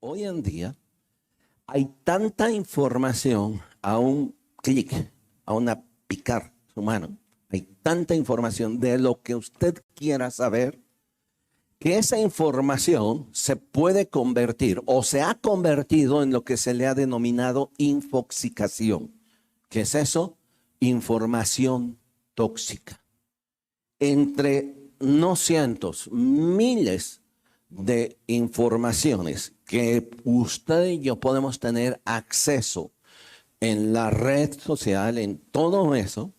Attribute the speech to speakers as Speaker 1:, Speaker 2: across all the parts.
Speaker 1: hoy en día hay tanta información a un clic, a una picar su mano. Hay tanta información de lo que usted quiera saber, que esa información se puede convertir o se ha convertido en lo que se le ha denominado infoxicación. ¿Qué es eso? Información tóxica. Entre no cientos, miles de informaciones que usted y yo podemos tener acceso en la red social, en todo eso,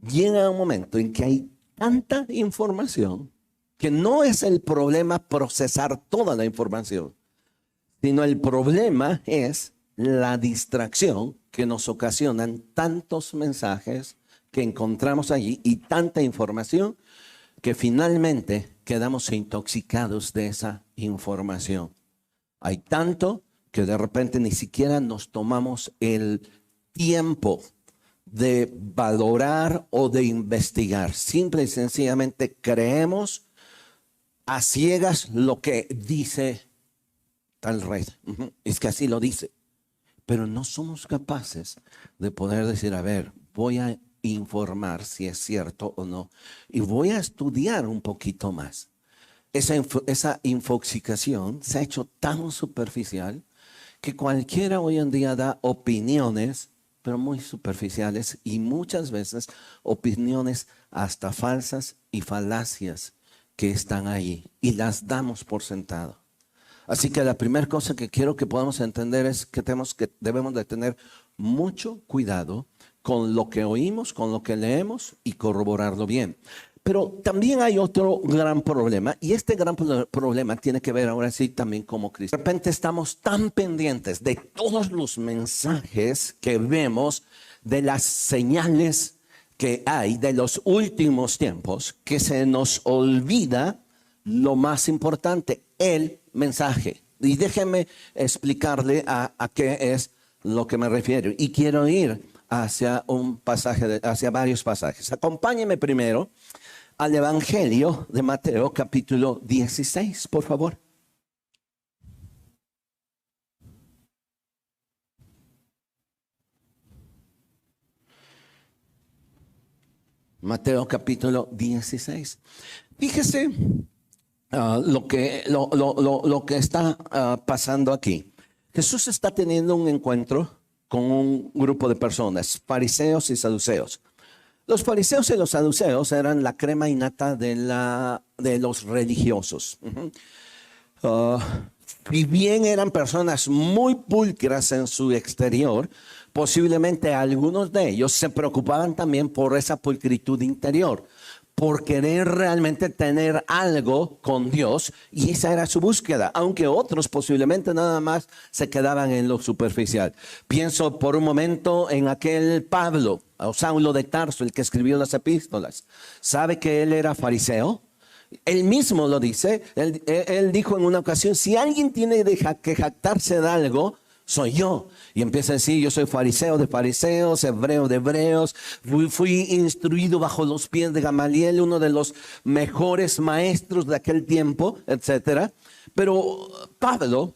Speaker 1: llega un momento en que hay tanta información que no es el problema procesar toda la información, sino el problema es la distracción que nos ocasionan tantos mensajes que encontramos allí y tanta información que finalmente quedamos intoxicados de esa información. Hay tanto que de repente ni siquiera nos tomamos el tiempo de valorar o de investigar. Simple y sencillamente creemos a ciegas lo que dice tal red. Es que así lo dice. Pero no somos capaces de poder decir, a ver, voy a informar si es cierto o no. Y voy a estudiar un poquito más. Esa infoxicación se ha hecho tan superficial que cualquiera hoy en día da opiniones, pero muy superficiales y muchas veces opiniones hasta falsas y falacias que están ahí y las damos por sentado. Así que la primera cosa que quiero que podamos entender es que debemos de tener mucho cuidado con lo que oímos, con lo que leemos y corroborarlo bien. Pero también hay otro gran problema y este gran problema tiene que ver ahora sí también como cristianos. De repente estamos tan pendientes de todos los mensajes que vemos, de las señales que hay de los últimos tiempos, que se nos olvida lo más importante, el mensaje. Y déjenme explicarle a qué es lo que me refiero. Y quiero ir hacia un pasaje, hacia varios pasajes. Acompáñeme primero al Evangelio de Mateo, capítulo 16, por favor. Mateo, capítulo 16. Fíjese lo que está pasando aquí. Jesús está teniendo un encuentro con un grupo de personas, fariseos y saduceos. Los fariseos y los saduceos eran la crema innata de los religiosos. Si bien eran personas muy pulcras en su exterior, posiblemente algunos de ellos se preocupaban también por esa pulcritud interior, por querer realmente tener algo con Dios, y esa era su búsqueda, aunque otros posiblemente nada más se quedaban en lo superficial. Pienso por un momento en aquel Pablo, o Saulo de Tarso, el que escribió las epístolas. ¿Sabe que él era fariseo? Él mismo lo dice. Él dijo en una ocasión, si alguien tiene que jactarse de algo, soy yo. Y empieza a decir, yo soy fariseo de fariseos, hebreo de hebreos, fui instruido bajo los pies de Gamaliel, uno de los mejores maestros de aquel tiempo, etc. Pero Pablo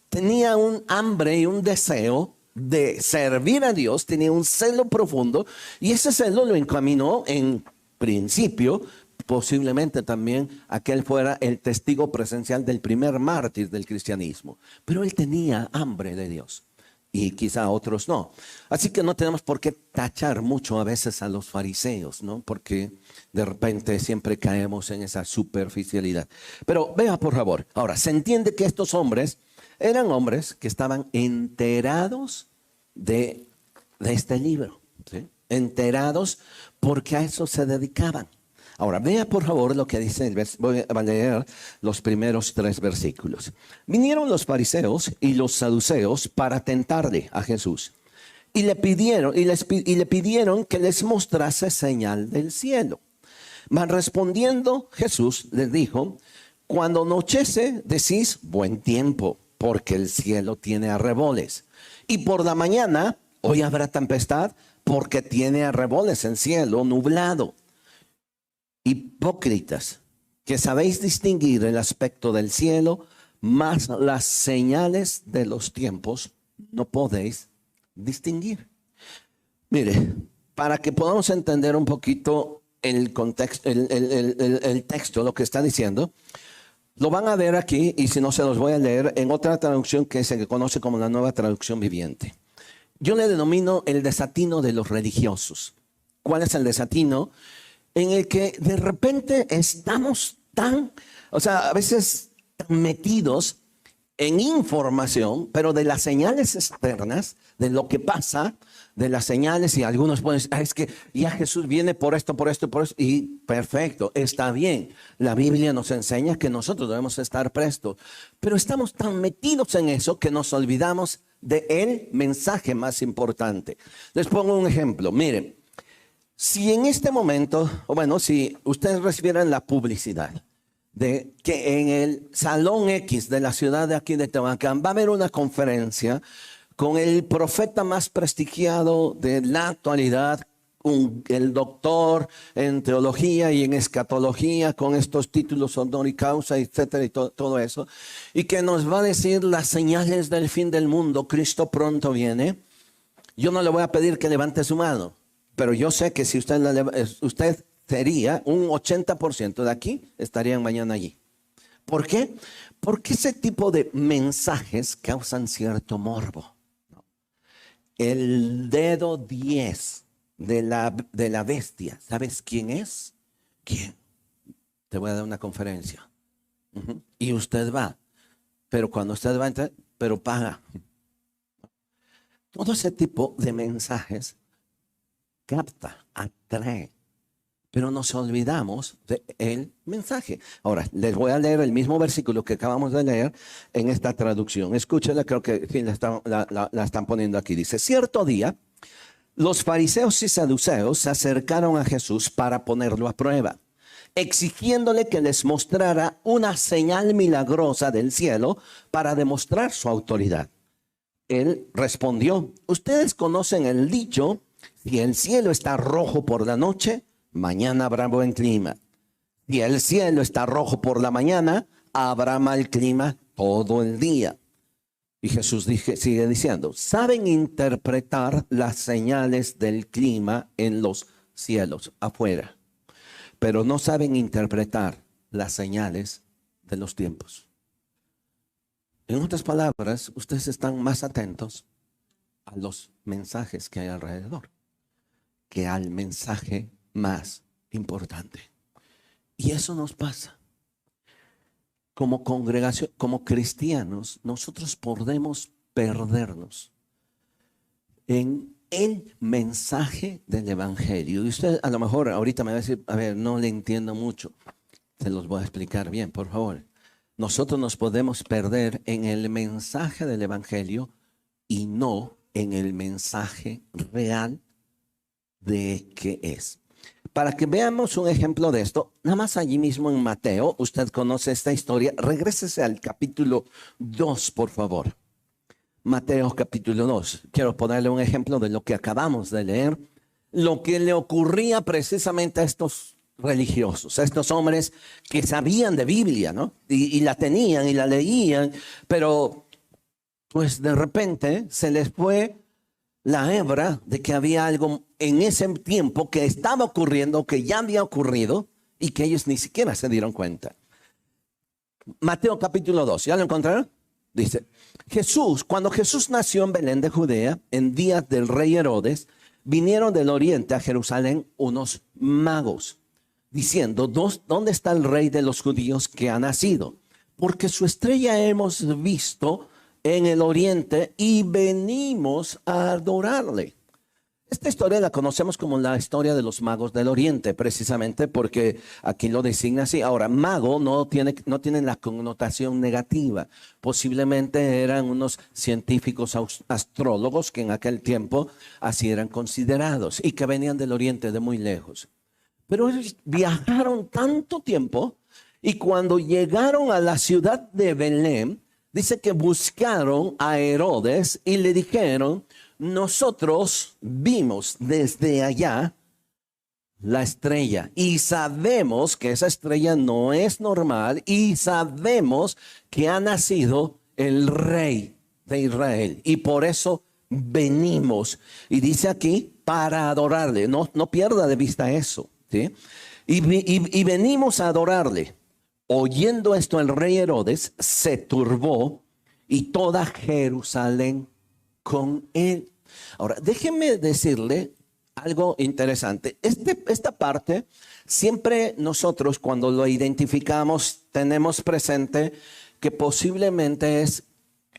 Speaker 1: tenía un hambre y un deseo de servir a Dios, tenía un celo profundo, y ese celo lo encaminó en principio, posiblemente también a que él fuera el testigo presencial del primer mártir del cristianismo. Pero él tenía hambre de Dios y quizá otros no. Así que no tenemos por qué tachar mucho a veces a los fariseos, ¿no? Porque de repente siempre caemos en esa superficialidad. Pero vea por favor, ahora se entiende que estos hombres eran hombres que estaban enterados de este libro, ¿sí? Enterados porque a eso se dedicaban. Ahora, vea por favor lo que dice, voy a leer los primeros 3 versículos. Vinieron los fariseos y los saduceos para tentarle a Jesús. Y le pidieron que les mostrase señal del cielo. Mas respondiendo Jesús les dijo, cuando anochece decís buen tiempo, porque el cielo tiene arreboles. Y por la mañana, hoy habrá tempestad, porque tiene arreboles el cielo nublado. Hipócritas, que sabéis distinguir el aspecto del cielo, mas las señales de los tiempos no podéis distinguir. Mire, para que podamos entender un poquito el contexto, el texto, lo que está diciendo, lo van a ver aquí, y si no se los voy a leer en otra traducción que se conoce como la Nueva Traducción Viviente. Yo le denomino el desatino de los religiosos. ¿Cuál es el desatino? En el que de repente estamos a veces tan metidos en información, pero de las señales externas, de lo que pasa, de las señales, y algunos pueden decir, es que ya Jesús viene por esto, por esto, por esto, y perfecto, está bien. La Biblia nos enseña que nosotros debemos estar prestos, pero estamos tan metidos en eso que nos olvidamos del mensaje más importante. Les pongo un ejemplo, miren, si en este momento, si ustedes recibieran la publicidad de que en el Salón X de la ciudad de aquí de Tehuacán va a haber una conferencia con el profeta más prestigiado de la actualidad, el doctor en teología y en escatología, con estos títulos honor y causa, etcétera, y todo eso, y que nos va a decir las señales del fin del mundo, Cristo pronto viene. Yo no le voy a pedir que levante su mano, pero yo sé que si usted sería un 80% de aquí, estarían mañana allí. ¿Por qué? Porque ese tipo de mensajes causan cierto morbo. El dedo 10 de la bestia, ¿sabes quién es? ¿Quién? Te voy a dar una conferencia. Y usted va, pero cuando usted va a entrar, pero paga. Todo ese tipo de mensajes capta, atrae, pero nos olvidamos del mensaje. Ahora, les voy a leer el mismo versículo que acabamos de leer en esta traducción. Escúchenla, creo que la están poniendo aquí. Dice, cierto día, los fariseos y saduceos se acercaron a Jesús para ponerlo a prueba, exigiéndole que les mostrara una señal milagrosa del cielo para demostrar su autoridad. Él respondió, ustedes conocen el dicho, si el cielo está rojo por la noche, mañana habrá buen clima. Si el cielo está rojo por la mañana, habrá mal clima todo el día. Y Jesús sigue diciendo, saben interpretar las señales del clima en los cielos afuera, pero no saben interpretar las señales de los tiempos. En otras palabras, ustedes están más atentos a los mensajes que hay alrededor que al mensaje más importante. Y eso nos pasa. Como congregación, como cristianos, nosotros podemos perdernos en el mensaje del evangelio. Y usted a lo mejor ahorita me va a decir, a ver, no le entiendo mucho. Se los voy a explicar bien, por favor. Nosotros nos podemos perder en el mensaje del evangelio y no en el mensaje real de qué es. Para que veamos un ejemplo de esto, nada más allí mismo en Mateo, usted conoce esta historia, regrésese al capítulo 2, por favor. Mateo capítulo 2. Quiero ponerle un ejemplo de lo que acabamos de leer, lo que le ocurría precisamente a estos religiosos, a estos hombres que sabían de Biblia, ¿no? Y la tenían y la leían, pero pues de repente se les fue la hebra de que había algo en ese tiempo que estaba ocurriendo, que ya había ocurrido y que ellos ni siquiera se dieron cuenta. Mateo capítulo 2, ¿ya lo encontraron? Dice, cuando Jesús nació en Belén de Judea, en días del rey Herodes, vinieron del oriente a Jerusalén unos magos, diciendo, ¿dónde está el rey de los judíos que ha nacido? Porque su estrella hemos visto en el oriente y venimos a adorarle. Esta historia la conocemos como la historia de los magos del oriente, precisamente porque aquí lo designa así. Ahora, mago no tiene la connotación negativa. Posiblemente eran unos científicos astrólogos que en aquel tiempo así eran considerados y que venían del oriente de muy lejos. Pero ellos viajaron tanto tiempo y cuando llegaron a la ciudad de Belén, dice que buscaron a Herodes y le dijeron, nosotros vimos desde allá la estrella. Y sabemos que esa estrella no es normal y sabemos que ha nacido el rey de Israel. Y por eso venimos. Y dice aquí, para adorarle. No, no pierda de vista eso, ¿sí? Y venimos a adorarle. Oyendo esto, el rey Herodes se turbó y toda Jerusalén con él. Ahora, déjenme decirle algo interesante. Esta parte, siempre nosotros cuando lo identificamos, tenemos presente que posiblemente es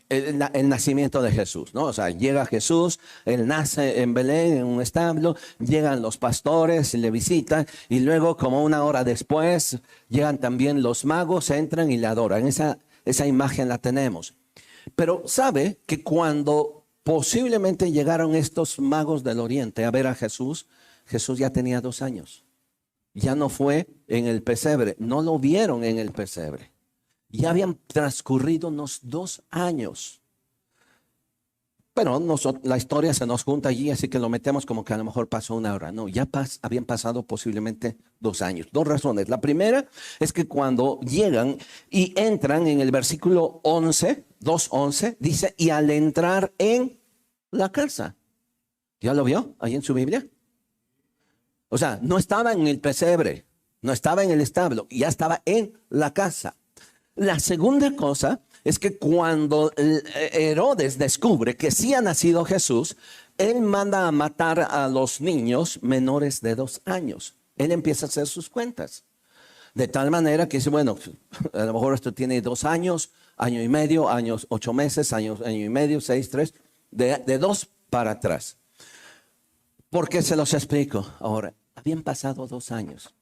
Speaker 1: el nacimiento de Jesús, ¿no? O sea, llega Jesús, él nace en Belén, en un establo, llegan los pastores y le visitan, y luego como una hora después, llegan también los magos, entran y le adoran. Esa imagen la tenemos. Pero sabe que cuando posiblemente llegaron estos magos del oriente a ver a Jesús, Jesús ya tenía 2 años. Ya no fue en el pesebre, no lo vieron en el pesebre. Ya habían transcurrido unos 2 años. Pero la historia se nos junta allí, así que lo metemos como que a lo mejor pasó 1 hora. No, ya habían pasado posiblemente 2 años. 2 razones. La primera es que cuando llegan y entran en el versículo 11, 2:11, dice, y al entrar en la casa. ¿Ya lo vio ahí en su Biblia? O sea, no estaba en el pesebre, no estaba en el establo, ya estaba en la casa. La segunda cosa es que cuando Herodes descubre que sí ha nacido Jesús, él manda a matar a los niños menores de 2 años. Él empieza a hacer sus cuentas. De tal manera que dice, bueno, a lo mejor esto tiene 2 años, año y medio, años, 8 meses, año y medio, 6, 3, de 2 para atrás. ¿Por qué se los explico? Ahora, habían pasado 2 años.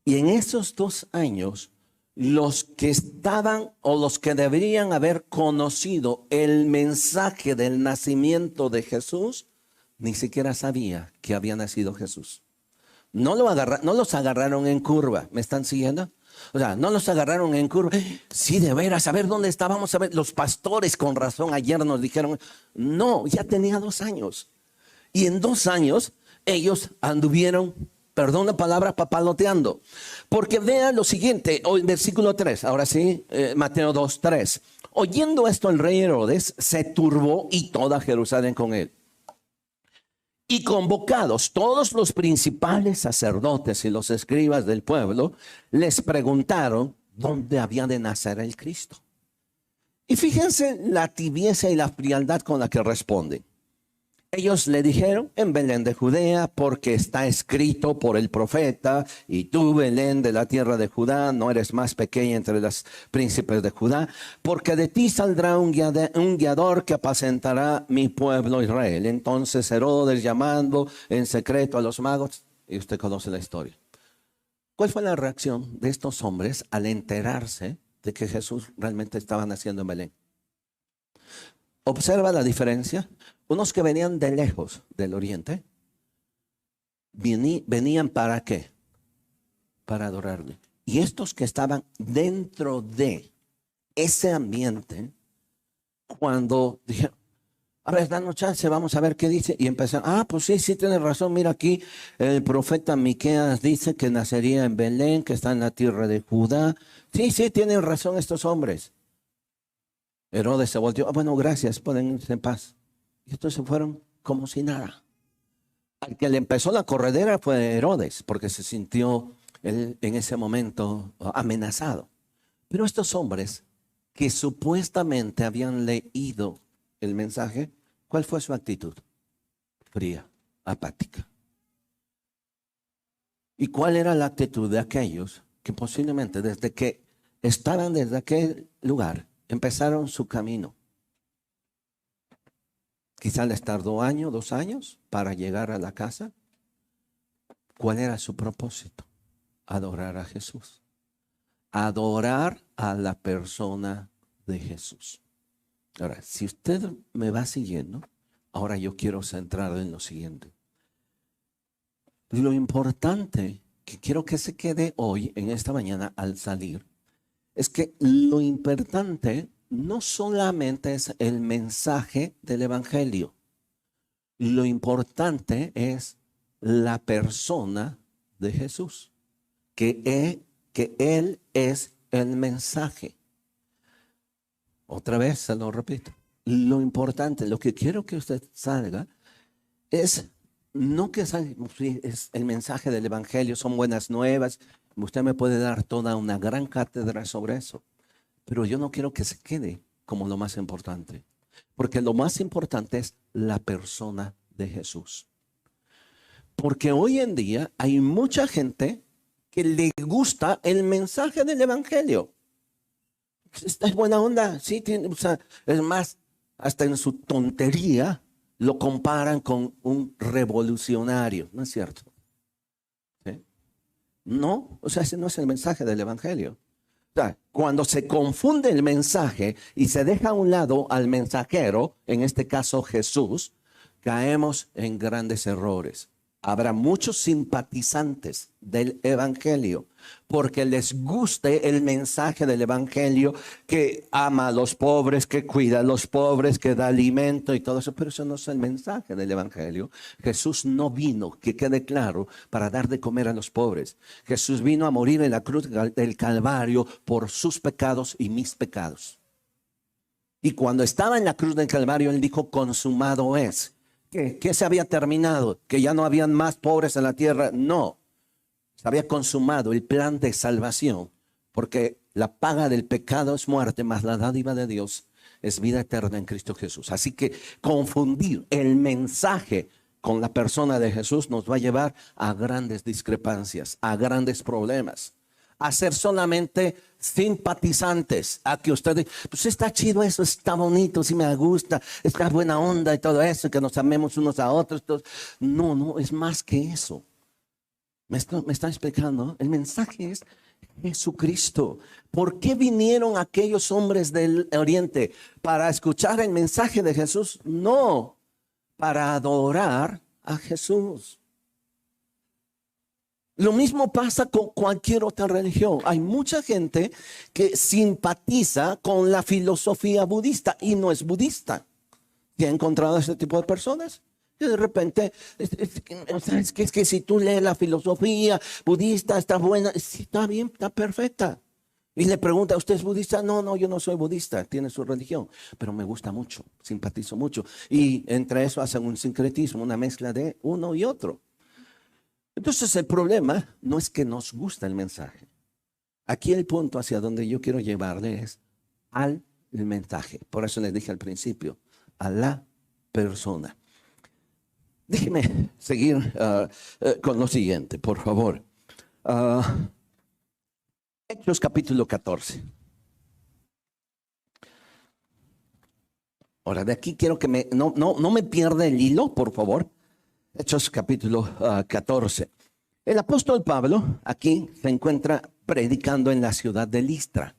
Speaker 1: Y en esos 2 años, los que estaban o los que deberían haber conocido el mensaje del nacimiento de Jesús, ni siquiera sabía que había nacido Jesús. No los agarraron en curva. ¿Me están siguiendo? O sea, no los agarraron en curva. Sí, de veras, a ver dónde estábamos. A ver, los pastores con razón ayer nos dijeron. No, ya tenía 2 años. Y en 2 años ellos anduvieron, perdón la palabra, papaloteando. Porque vean lo siguiente, versículo 3, ahora sí, Mateo 2:3. Oyendo esto, el rey Herodes se turbó y toda Jerusalén con él. Y convocados todos los principales sacerdotes y los escribas del pueblo, les preguntaron dónde había de nacer el Cristo. Y fíjense la tibieza y la frialdad con la que responden. Ellos le dijeron, en Belén de Judea, porque está escrito por el profeta, y tú, Belén de la tierra de Judá, no eres más pequeña entre los príncipes de Judá, porque de ti saldrá un guiador que apacentará mi pueblo Israel. Entonces Herodes, llamando en secreto a los magos, y usted conoce la historia. ¿Cuál fue la reacción de estos hombres al enterarse de que Jesús realmente estaba naciendo en Belén? Observa la diferencia. Unos que venían de lejos del oriente, venían ¿para qué? Para adorarle. Y estos que estaban dentro de ese ambiente, cuando dijeron, a ver, danos chance, vamos a ver qué dice. Y empezaron, pues sí, tiene razón. Mira aquí, el profeta Miqueas dice que nacería en Belén, que está en la tierra de Judá. Sí, tienen razón estos hombres. Herodes se volteó, bueno, gracias, pueden irse en paz. Y estos se fueron como si nada. Al que le empezó la corredera fue Herodes, porque se sintió él en ese momento amenazado. Pero estos hombres que supuestamente habían leído el mensaje, ¿cuál fue su actitud? Fría, apática. ¿Y cuál era la actitud de aquellos que posiblemente desde que estaban desde aquel lugar empezaron su camino? Quizás les tardó 1 año, 2 años para llegar a la casa. ¿Cuál era su propósito? Adorar a Jesús. Adorar a la persona de Jesús. Ahora, si usted me va siguiendo, ahora yo quiero centrar en lo siguiente. Lo importante que quiero que se quede hoy, en esta mañana, al salir, es que lo importante no solamente es el mensaje del evangelio. Lo importante es la persona de Jesús, que Él es el mensaje. Otra vez se lo repito. Lo importante, lo que quiero que usted salga es no que salga, es el mensaje del Evangelio, son buenas nuevas. Usted me puede dar toda una gran cátedra sobre eso, pero yo no quiero que se quede como lo más importante, porque lo más importante es la persona de Jesús. Porque hoy en día hay mucha gente que le gusta el mensaje del Evangelio. Esta es buena onda, sí, tiene, o sea, es más, hasta en su tontería lo comparan con un revolucionario, ¿no es cierto? ¿Sí? No, o sea, ese no es el mensaje del Evangelio. O sea, cuando se confunde el mensaje y se deja a un lado al mensajero, en este caso Jesús, caemos en grandes errores. Habrá muchos simpatizantes del Evangelio porque les guste el mensaje del Evangelio, que ama a los pobres, que cuida a los pobres, que da alimento y todo eso, pero eso no es el mensaje del Evangelio. Jesús no vino, que quede claro, para dar de comer a los pobres. Jesús vino a morir en la cruz del Calvario por sus pecados y mis pecados. Y cuando estaba en la cruz del Calvario, Él dijo, consumado es. ¿Qué se había terminado? ¿Que ya no habían más pobres en la tierra? No, se había consumado el plan de salvación, porque la paga del pecado es muerte, mas la dádiva de Dios es vida eterna en Cristo Jesús. Así que confundir el mensaje con la persona de Jesús nos va a llevar a grandes discrepancias, a grandes problemas. A ser solamente simpatizantes, a que ustedes, pues está chido eso, está bonito, sí me gusta, está buena onda y todo eso, que nos amemos unos a otros. No, no, es más que eso. Me está explicando, el mensaje es Jesucristo. ¿Por qué vinieron aquellos hombres del Oriente? ¿Para escuchar el mensaje de Jesús? No, para adorar a Jesús. Lo mismo pasa con cualquier otra religión. Hay mucha gente que simpatiza con la filosofía budista y no es budista. ¿Te ha encontrado este tipo de personas? Y de repente, es que si tú lees la filosofía budista, está buena, sí, está bien, está perfecta. Y le pregunta, ¿usted es budista? No, no, yo no soy budista, tiene su religión, pero me gusta mucho, simpatizo mucho. Y entre eso hacen un sincretismo, una mezcla de uno y otro. Entonces el problema no es que nos gusta el mensaje. Aquí el punto hacia donde yo quiero llevarle es al mensaje. Por eso les dije al principio, a la persona. Déjeme seguir con lo siguiente, por favor. Hechos capítulo 14. Ahora, de aquí quiero que no me pierda el hilo, por favor. Hechos capítulo 14. El apóstol Pablo aquí se encuentra predicando en la ciudad de Listra.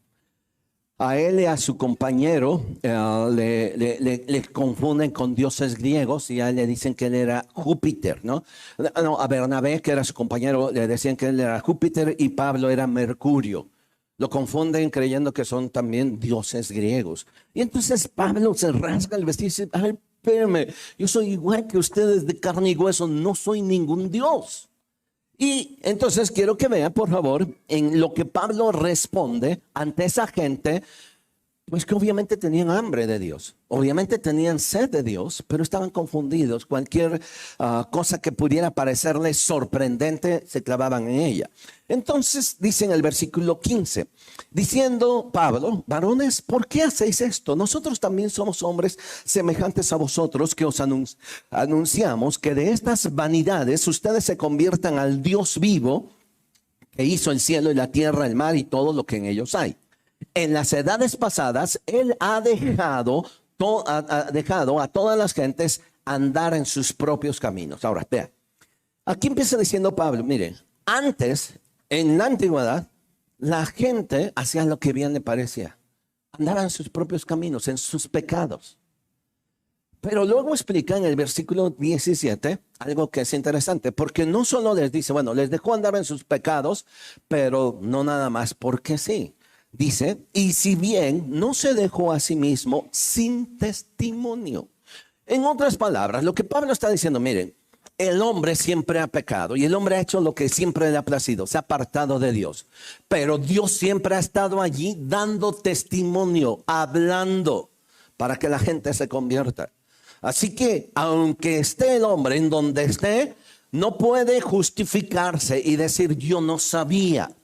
Speaker 1: A él y a su compañero le confunden con dioses griegos y a él le dicen que él era Júpiter, ¿no? A Bernabé, que era su compañero, le decían que él era Júpiter y Pablo era Mercurio. Lo confunden creyendo que son también dioses griegos. Y entonces Pablo se rasga el vestido y dice, ay, espérame, yo soy igual que ustedes de carne y hueso, no soy ningún dios. Y entonces quiero que vea, por favor, en lo que Pablo responde ante esa gente, pues que obviamente tenían hambre de Dios, obviamente tenían sed de Dios, pero estaban confundidos. Cualquier cosa que pudiera parecerles sorprendente, se clavaban en ella. Entonces dice en el versículo 15, diciendo Pablo, varones, ¿por qué hacéis esto? Nosotros también somos hombres semejantes a vosotros, que os anunciamos que de estas vanidades ustedes se conviertan al Dios vivo, que hizo el cielo y la tierra, el mar y todo lo que en ellos hay. En las edades pasadas, Él ha dejado a todas las gentes andar en sus propios caminos. Ahora, vean, aquí empieza diciendo Pablo, miren, antes, en la antigüedad, la gente hacía lo que bien le parecía. Andaba en sus propios caminos, en sus pecados. Pero luego explica en el versículo 17 algo que es interesante, porque no solo les dice, bueno, les dejó andar en sus pecados, pero no nada más porque sí. Dice, y si bien no se dejó a sí mismo sin testimonio. En otras palabras, lo que Pablo está diciendo, miren, el hombre siempre ha pecado y el hombre ha hecho lo que siempre le ha placido, se ha apartado de Dios. Pero Dios siempre ha estado allí dando testimonio, hablando para que la gente se convierta. Así que aunque esté el hombre en donde esté, no puede justificarse y decir yo no sabía.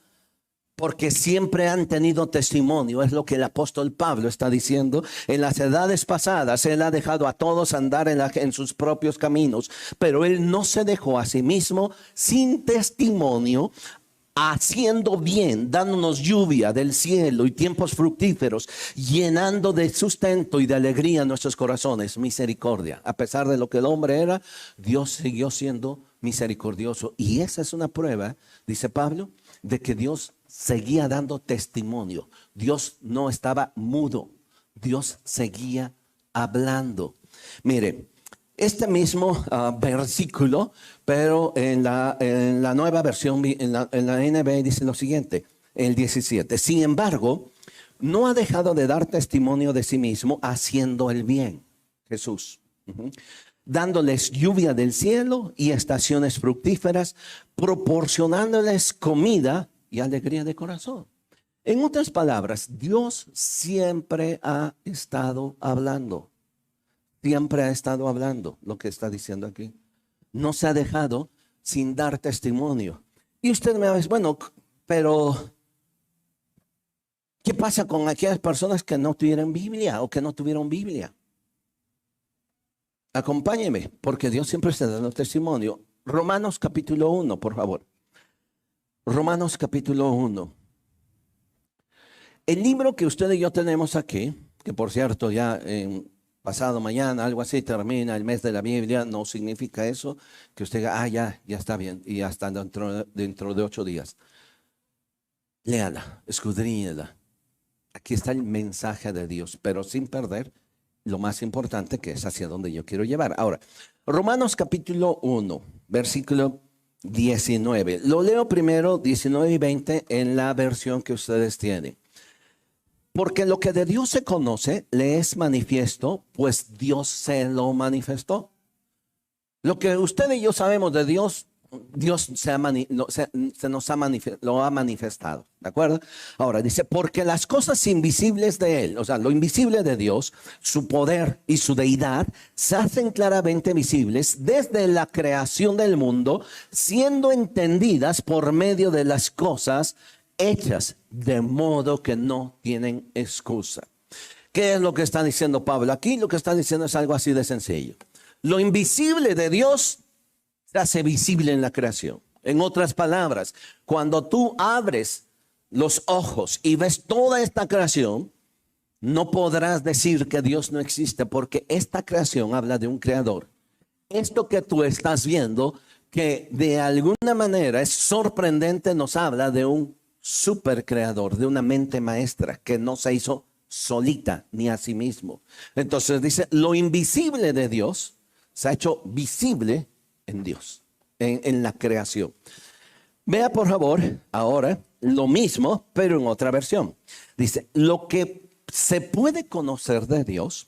Speaker 1: Porque siempre han tenido testimonio, es lo que el apóstol Pablo está diciendo. En las edades pasadas, él ha dejado a todos andar en sus propios caminos, pero él no se dejó a sí mismo sin testimonio, haciendo bien, dándonos lluvia del cielo y tiempos fructíferos, llenando de sustento y de alegría nuestros corazones. Misericordia. A pesar de lo que el hombre era, Dios siguió siendo misericordioso. Y esa es una prueba, dice Pablo, de que Dios seguía dando testimonio. Dios no estaba mudo. Dios seguía hablando. Mire, este mismo versículo, pero en la nueva versión, en la NB dice lo siguiente, el 17. Sin embargo, no ha dejado de dar testimonio de sí mismo haciendo el bien. Jesús. Dándoles lluvia del cielo y estaciones fructíferas, proporcionándoles comida y alegría de corazón. En otras palabras, Dios siempre ha estado hablando. Siempre ha estado hablando, lo que está diciendo aquí. No se ha dejado sin dar testimonio. Y usted me va a decir, bueno, pero ¿qué pasa con aquellas personas que no tuvieron Biblia o que no tuvieron Biblia? Acompáñeme, porque Dios siempre está dando testimonio. Romanos capítulo 1, por favor. Romanos capítulo 1. El libro que usted y yo tenemos aquí, que por cierto ya pasado mañana, algo así, termina el mes de la Biblia, no significa eso, que usted diga, ya está bien, y ya está dentro de 8 días. Léala, escudriñela. Aquí está el mensaje de Dios, pero sin perder lo más importante, que es hacia donde yo quiero llevar. Ahora, Romanos capítulo 1, versículo 19. Lo leo primero 19 y 20 en la versión que ustedes tienen. Porque lo que de Dios se conoce le es manifiesto, pues Dios se lo manifestó. Lo que usted y yo sabemos de Dios, Dios lo ha manifestado. ¿De acuerdo? Ahora dice, porque las cosas invisibles de Él, o sea, lo invisible de Dios, su poder y su deidad, se hacen claramente visibles desde la creación del mundo, siendo entendidas por medio de las cosas hechas, de modo que no tienen excusa. ¿Qué es lo que está diciendo Pablo? Aquí lo que está diciendo es algo así de sencillo. Lo invisible de Dios se hace visible en la creación. En otras palabras, cuando tú abres los ojos y ves toda esta creación, no podrás decir que Dios no existe, porque esta creación habla de un creador. Esto que tú estás viendo, que de alguna manera es sorprendente, nos habla de un super creador, de una mente maestra que no se hizo solita ni a sí mismo. Entonces dice, lo invisible de Dios se ha hecho visible en Dios, en la creación. Vea por favor ahora lo mismo, pero en otra versión. Dice, lo que se puede conocer de Dios,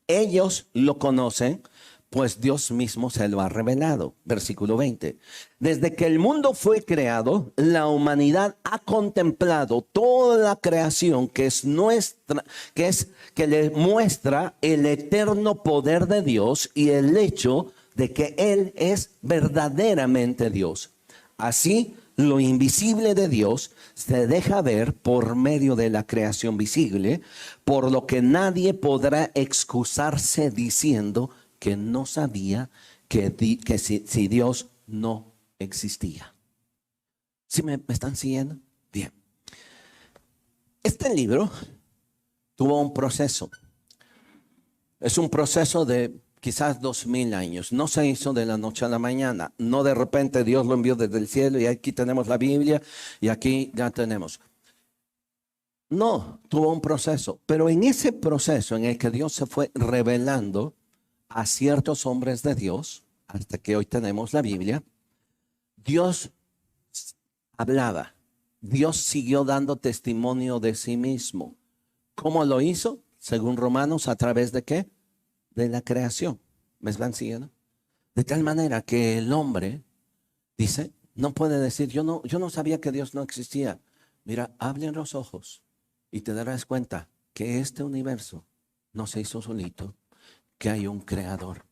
Speaker 1: ellos lo conocen, pues Dios mismo se lo ha revelado. Versículo 20. Desde que el mundo fue creado, la humanidad ha contemplado toda la creación que es nuestra, que le muestra el eterno poder de Dios y el hecho de que Él es verdaderamente Dios. Así, lo invisible de Dios se deja ver por medio de la creación visible, por lo que nadie podrá excusarse diciendo que no sabía que si Dios no existía. ¿Sí me están siguiendo? Bien. Este libro tuvo un proceso. Es un proceso de quizás 2000 años. No se hizo de la noche a la mañana. No de repente Dios lo envió desde el cielo y aquí tenemos la Biblia y aquí ya tenemos. No, tuvo un proceso. Pero en ese proceso en el que Dios se fue revelando a ciertos hombres de Dios, hasta que hoy tenemos la Biblia, Dios hablaba. Dios siguió dando testimonio de sí mismo. ¿Cómo lo hizo? Según Romanos, ¿a través de qué? De la creación. ¿Me están siguiendo? De tal manera que el hombre, dice, no puede decir, yo no sabía que Dios no existía. Mira, abren los ojos y te darás cuenta que este universo no se hizo solito, que hay un creador.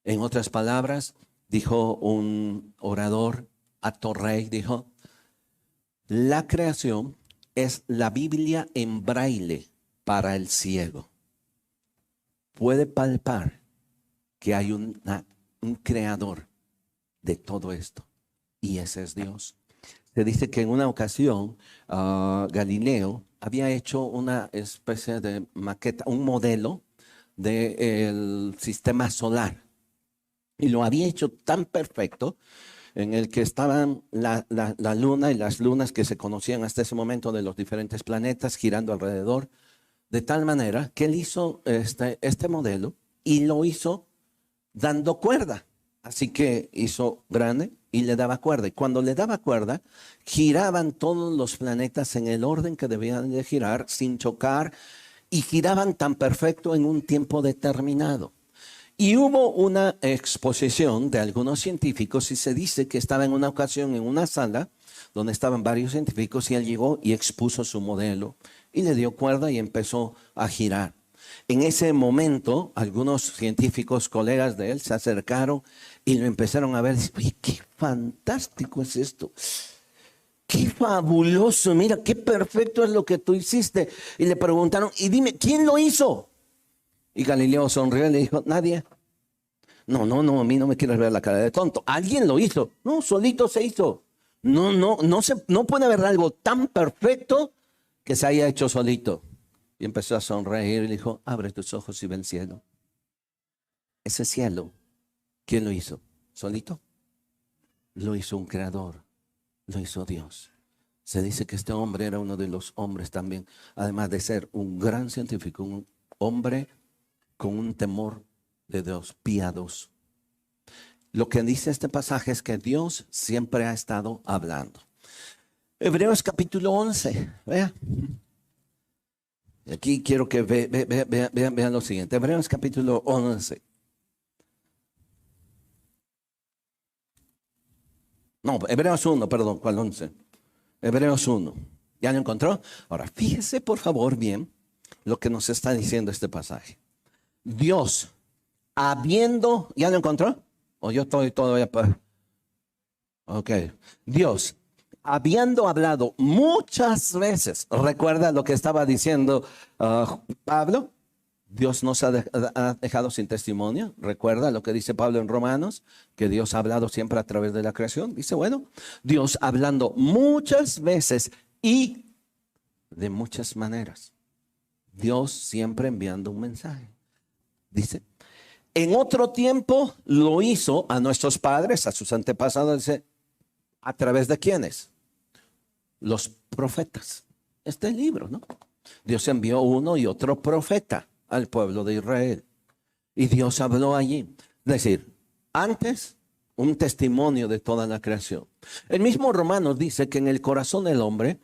Speaker 1: En otras palabras, dijo un orador, Atorrey, dijo, la creación es la Biblia en braille para el ciego. Puede palpar que hay un creador de todo esto, y ese es Dios. Se dice que en una ocasión Galileo había hecho una especie de maqueta, un modelo del sistema solar, y lo había hecho tan perfecto en el que estaban la luna y las lunas que se conocían hasta ese momento de los diferentes planetas girando alrededor, de tal manera que él hizo este modelo y lo hizo dando cuerda. Así que hizo grande y le daba cuerda. Y cuando le daba cuerda, giraban todos los planetas en el orden que debían de girar, sin chocar, y giraban tan perfecto en un tiempo determinado. Y hubo una exposición de algunos científicos y se dice que estaba en una ocasión en una sala donde estaban varios científicos y él llegó y expuso su modelo y le dio cuerda y empezó a girar. En ese momento, algunos científicos, colegas de él, se acercaron y lo empezaron a ver. Oye, qué fantástico es esto. Qué fabuloso, mira, qué perfecto es lo que tú hiciste. Y le preguntaron, y dime, ¿quién lo hizo? Y Galileo sonrió y le dijo, nadie. No, a mí no me quieres ver la cara de tonto. Alguien lo hizo. No, solito se hizo. No puede haber algo tan perfecto que se haya hecho solito. Y empezó a sonreír y le dijo, abre tus ojos y ve el cielo. Ese cielo, ¿quién lo hizo? ¿Solito? Lo hizo un creador, lo hizo Dios. Se dice que este hombre era uno de los hombres también, además de ser un gran científico, un hombre con un temor de Dios, piadoso. Lo que dice este pasaje es que Dios siempre ha estado hablando. Hebreos capítulo 11, vea. Aquí quiero que vean lo siguiente. Hebreos capítulo 11. No, Hebreos 1, perdón, ¿cuál 11? Hebreos 1. ¿Ya lo encontró? Ahora, fíjese por favor bien lo que nos está diciendo este pasaje. Dios, ¿ya lo encontró? ¿O yo estoy todavía? Ok. Dios, habiendo hablado muchas veces, recuerda lo que estaba diciendo Pablo, Dios nos ha dejado sin testimonio. Recuerda lo que dice Pablo en Romanos, que Dios ha hablado siempre a través de la creación. Dice, bueno, Dios hablando muchas veces y de muchas maneras. Dios siempre enviando un mensaje. Dice, en otro tiempo lo hizo a nuestros padres, a sus antepasados, dice, ¿a través de quiénes? Los profetas. Este libro, ¿no? Dios envió uno y otro profeta al pueblo de Israel. Y Dios habló allí. Es decir, antes un testimonio de toda la creación. El mismo Romanos dice que en el corazón del hombre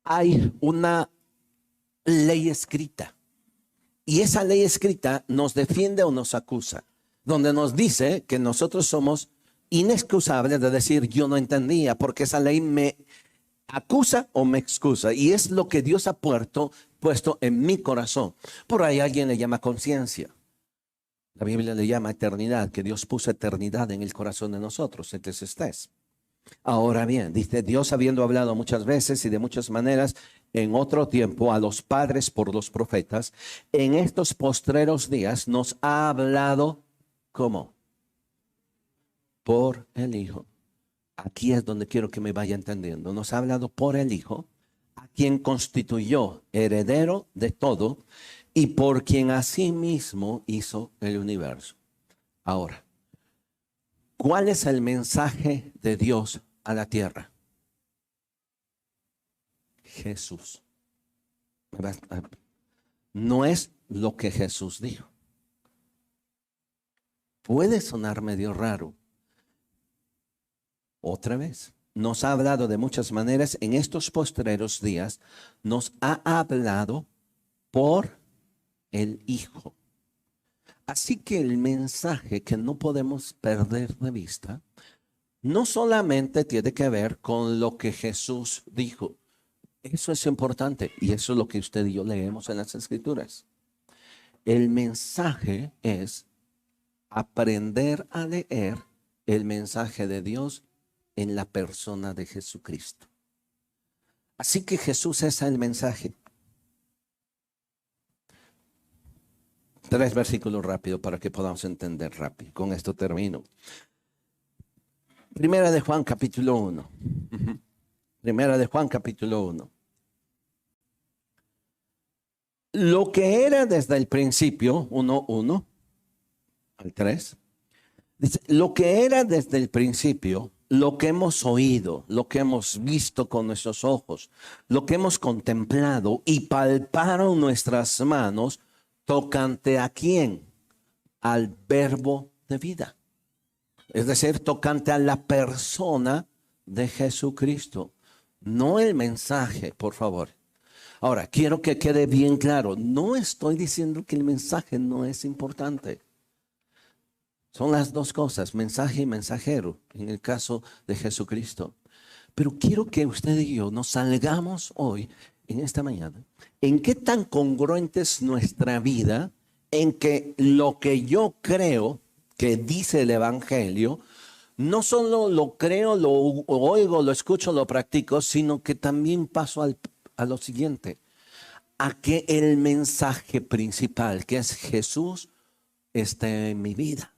Speaker 1: hay una ley escrita. Y esa ley escrita nos defiende o nos acusa. Donde nos dice que nosotros somos inexcusables de decir yo no entendía porque esa ley me acusa o me excusa. Y es lo que Dios ha puesto en mi corazón. Por ahí alguien le llama conciencia. La Biblia le llama eternidad, que Dios puso eternidad en el corazón de nosotros. Entonces estés. Ahora bien, dice Dios habiendo hablado muchas veces y de muchas maneras en otro tiempo a los padres por los profetas, en estos postreros días nos ha hablado ¿cómo? Por el Hijo. Aquí es donde quiero que me vaya entendiendo. Nos ha hablado por el Hijo, a quien constituyó heredero de todo y por quien asimismo hizo el universo. Ahora, ¿cuál es el mensaje de Dios a la tierra? Jesús. No es lo que Jesús dijo. Puede sonar medio raro. Otra vez, nos ha hablado de muchas maneras. En estos postreros días nos ha hablado por el Hijo, Así que el mensaje que no podemos perder de vista no solamente tiene que ver con lo que Jesús dijo. Eso es importante y eso es lo que usted y yo leemos en las Escrituras. El mensaje es aprender a leer el mensaje de Dios en la persona de Jesucristo. Así que Jesús es el mensaje. 3 versículos rápido para que podamos entender rápido. Con esto termino. Primera de Juan capítulo 1. Primera de Juan capítulo 1. Lo que era desde el principio, 1:1 al 3, dice, lo que era desde el principio, lo que hemos oído, lo que hemos visto con nuestros ojos, lo que hemos contemplado y palparon nuestras manos, tocante a quién, al verbo de vida. Es decir, tocante a la persona de Jesucristo, no el mensaje, por favor. Ahora, quiero que quede bien claro, no estoy diciendo que el mensaje no es importante. Son las dos cosas, mensaje y mensajero, en el caso de Jesucristo. Pero quiero que usted y yo nos salgamos hoy, en esta mañana, en qué tan congruente es nuestra vida, en que lo que yo creo que dice el Evangelio, no solo lo creo, lo oigo, lo escucho, lo practico, sino que también paso a lo siguiente, a que el mensaje principal, que es Jesús, esté en mi vida.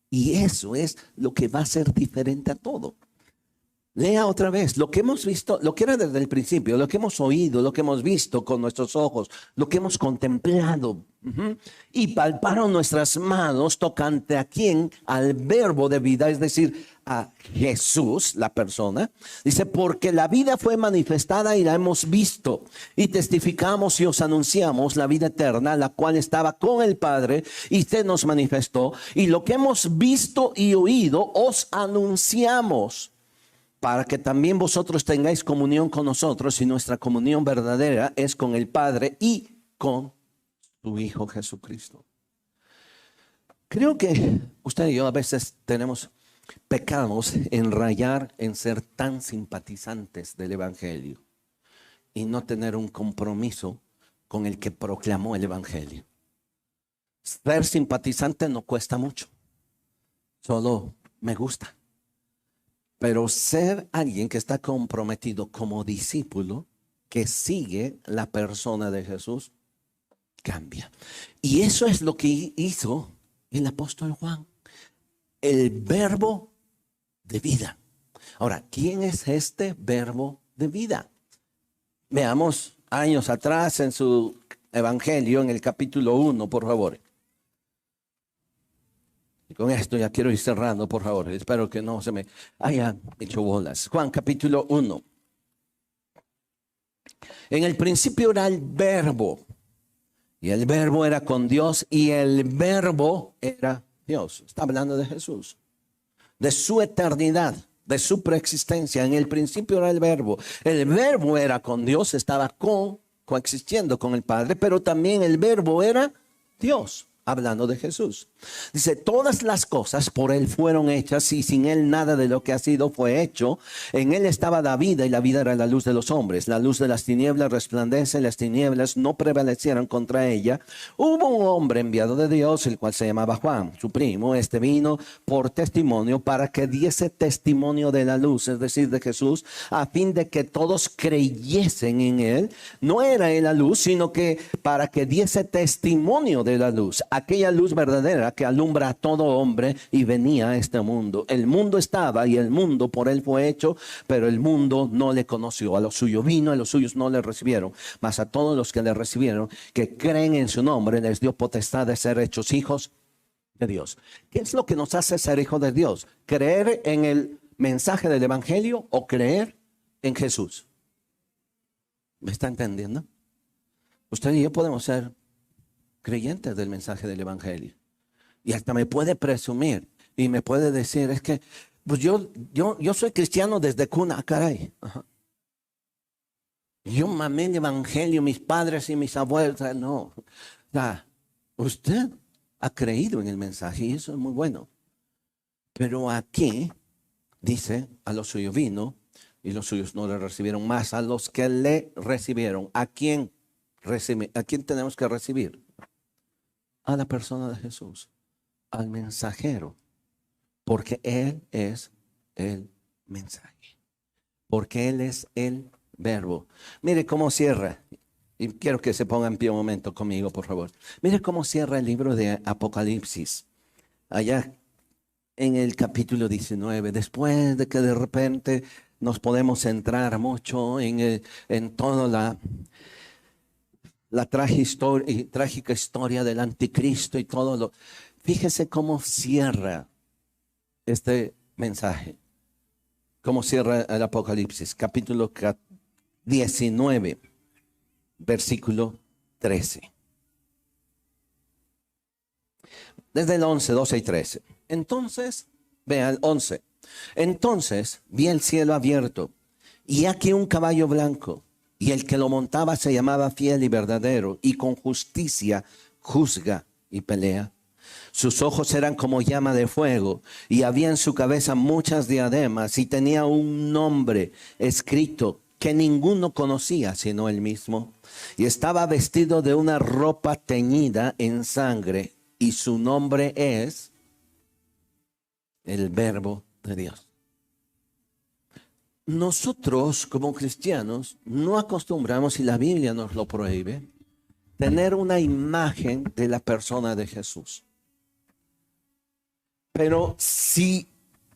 Speaker 1: Y eso es lo que va a ser diferente a todo. Lea otra vez, lo que hemos visto, lo que era desde el principio, lo que hemos oído, lo que hemos visto con nuestros ojos, lo que hemos contemplado. Y palparon nuestras manos tocante a quién, al verbo de vida, es decir, a Jesús, la persona. Dice, porque la vida fue manifestada y la hemos visto. Y testificamos y os anunciamos la vida eterna, la cual estaba con el Padre y se nos manifestó. Y lo que hemos visto y oído os anunciamos, para que también vosotros tengáis comunión con nosotros, y nuestra comunión verdadera es con el Padre y con su Hijo Jesucristo. Creo que usted y yo a veces pecamos en rayar en ser tan simpatizantes del Evangelio y no tener un compromiso con el que proclamó el Evangelio. Ser simpatizante no cuesta mucho, solo me gusta. Pero ser alguien que está comprometido como discípulo, que sigue la persona de Jesús, cambia. Y eso es lo que hizo el apóstol Juan, el verbo de vida. Ahora, ¿quién es este verbo de vida? Veamos años atrás en su evangelio, en el capítulo 1, por favor. Y con esto ya quiero ir cerrando, por favor. Espero que no se me hayan hecho bolas. Juan capítulo 1. En el principio era el verbo. Y el verbo era con Dios. Y el verbo era Dios. Está hablando de Jesús. De su eternidad. De su preexistencia. En el principio era el verbo. El verbo era con Dios. Estaba coexistiendo con el Padre. Pero también el verbo era Dios. Hablando de Jesús. Dice, todas las cosas por Él fueron hechas y sin Él nada de lo que ha sido fue hecho. En Él estaba la vida y la vida era la luz de los hombres. La luz de las tinieblas resplandece, las tinieblas no prevalecieron contra ella. Hubo un hombre enviado de Dios, el cual se llamaba Juan, su primo. Este vino por testimonio para que diese testimonio de la luz, es decir, de Jesús, a fin de que todos creyesen en Él. No era Él la luz, sino que para que diese testimonio de la luz. Aquella luz verdadera que alumbra a todo hombre y venía a este mundo. El mundo estaba y el mundo por Él fue hecho, pero el mundo no le conoció. A los suyos vino, a los suyos no le recibieron. Mas a todos los que le recibieron, que creen en su nombre, les dio potestad de ser hechos hijos de Dios. ¿Qué es lo que nos hace ser hijos de Dios? ¿Creer en el mensaje del Evangelio o creer en Jesús? ¿Me está entendiendo? Usted y yo podemos ser creyentes del mensaje del Evangelio. Y hasta me puede presumir y me puede decir, es que pues yo soy cristiano desde cuna, caray. Ajá. Yo mamé el Evangelio, mis padres y mis abuelos. No, usted ha creído en el mensaje y eso es muy bueno. Pero aquí dice, a los suyos vino y los suyos no le recibieron, más a los que le recibieron. ¿A quién ¿A quién tenemos que recibir? A la persona de Jesús, al mensajero, porque Él es el mensaje, porque Él es el verbo. Mire cómo cierra, y quiero que se ponga en pie un momento conmigo, por favor. Mire cómo cierra el libro de Apocalipsis, allá en el capítulo 19, después de que de repente nos podemos centrar mucho en toda la trágica historia del anticristo y todo lo. Fíjese cómo cierra este mensaje, cómo cierra el Apocalipsis, capítulo 19, versículo 13. Desde el 11, 12 y 13. Entonces, vea el 11. Entonces vi el cielo abierto y aquí un caballo blanco, y el que lo montaba se llamaba Fiel y Verdadero, y con justicia juzga y pelea. Sus ojos eran como llama de fuego, y había en su cabeza muchas diademas, y tenía un nombre escrito que ninguno conocía sino él mismo. Y estaba vestido de una ropa teñida en sangre, y su nombre es el Verbo de Dios. Nosotros como cristianos no acostumbramos, y la Biblia nos lo prohíbe, tener una imagen de la persona de Jesús. Pero si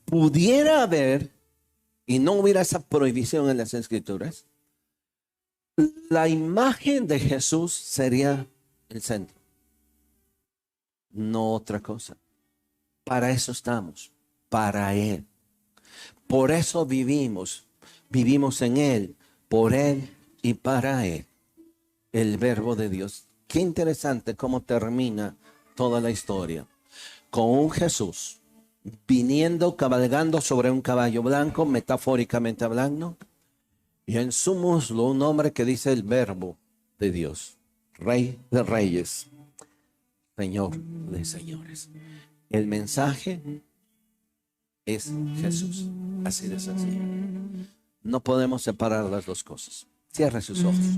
Speaker 1: pudiera haber, y no hubiera esa prohibición en las Escrituras, la imagen de Jesús sería el centro, no otra cosa. Para eso estamos, para Él. Por eso vivimos en Él, por Él y para Él. El Verbo de Dios. Qué interesante cómo termina toda la historia. Con un Jesús viniendo, cabalgando sobre un caballo blanco, metafóricamente hablando, y en su muslo un hombre que dice el Verbo de Dios, Rey de Reyes, Señor de Señores. El mensaje es Jesús, así de sencillo. No podemos separar las dos cosas. Cierre sus ojos.